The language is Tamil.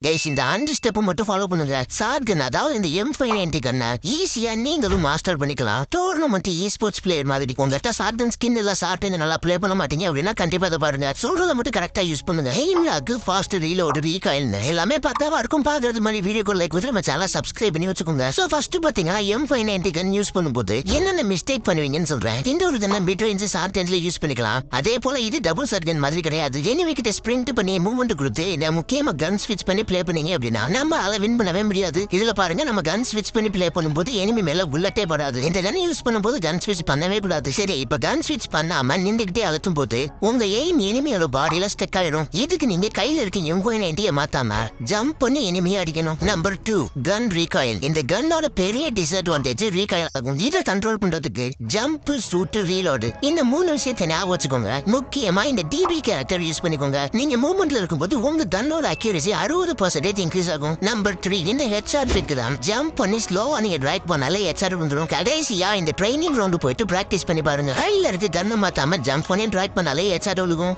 கைஸ் இந்த 5 ஸ்டெப் மட்டும் ஃபாலோ பண்ணுங்க. ஷார்ட் கன் அதாவது இந்த M590 கன்னை ஈஸியா நீங்களும் மாஸ்டர் பண்ணிக்கலாம். டோர்னமெண்ட் ஸ்போர்ட்ஸ் பிளேயர் மாதிரி உங்ககிட்ட ஷார்ட் கன் ஸ்கின் இல்ல ஷார்ட் கன் நல்லா ப்ளே பண்ண மாட்டீங்க அப்படின்னா கண்டிப்பா அதை பாருங்க. சொல்றதை மட்டும் கரெக்டா யூஸ் பண்ணுங்க. Aim lock, fast reload, recoil எல்லாமே பக்காவா இருக்கும். பாக்குறது மாதிரி வீடியோக்கு லைக் கொடுத்து நம்ம சேனலை சப்ஸ்கிரைப் பண்ணி வச்சுக்கோங்க. சோ ஃபர்ஸ்ட் பாத்தீங்கன்னா M590 கன் யூஸ் பண்ணும்போது என்னென்ன மிஸ்டேக் பண்ணுவீங்கன்னு சொல்றேன். இந்த ஒரு தன்னை மிட் ரேஞ்ச் ஷார்ட் கன்ல யூஸ் பண்ணிக்கலாம். அதே போல இது டபுள் ஷார்ட் கன் மாதிரி கிடையாது. எனிமி கிட்ட ஸ்ப்ரிண்ட் பண்ணி மூவ்மெண்ட் கொடுத்து முக்கியமா கன் ஸ்விட்ச் பண்ணி ப்ளே பண்ணீங்க அப்படின்னா நம்ம அதை வின் பண்ணவே முடியாது. இதுல பாருங்க நம்ம கன் ஸ்விட்ச் பண்ணி ப்ளே பண்ணும்போது எனிமி மேல புல்லட்டே படாது. இந்த கன் யூஸ் பண்ணும்போது கன் ஸ்விட்ச் பண்ணவே கூடாது. சரி இப்ப கன் ஸ்விட்ச் பண்ணாம நின்றுகிட்டே அழுத்தும் போது உங்க எய்ம் எனிமியோட பாடியில ஸ்டக் ஆயிடும். இதுக்கு நீங்க கையில இருக்க M590 மாத்தாம ஜம்ப் பண்ணி எனிமியை அடிக்கணும். நம்பர் 2 கன் ரீகாயில். இந்த கன்னோட பெரிய டிஸ்அட்வான்டேஜ் ரீகாயில் ஆகும். இதை கண்ட்ரோல் பண்றதுக்கு ஜம்ப், ஷூட், ரீலோடு இந்த 3 விஷயத்தை ஞாபகம் வச்சுக்கோங்க. முக்கியமா இந்த DB கேரக்டர் யூஸ் பண்ணிக்கோங்க. நீங்க மூவ்மெண்ட்ல இருக்கும்போது உங்க கன்னோட அக்யூரசி 60% இன்க்ரீஸ் ஆகும். நம்பர் 3 இந்த ஹெட்ஷாட் ட்ரிக் தான். ஜம்ப் பண்ணி ஸ்லோவா நீங்க ட்ரைவ் பண்ணாலே ஹெட்ஷாட் வந்துடும். கடைசியா இந்த ட்ரைனிங் ரவுண்ட் போயிட்டு பிராக்டிஸ் பண்ணி பாருங்க. கையில இருக்கு கன்னை மாத்தாம ஜம்ப் பண்ணி ட்ரைவ் பண்ணாலே ஹெட்ஷாட் விழுகும்.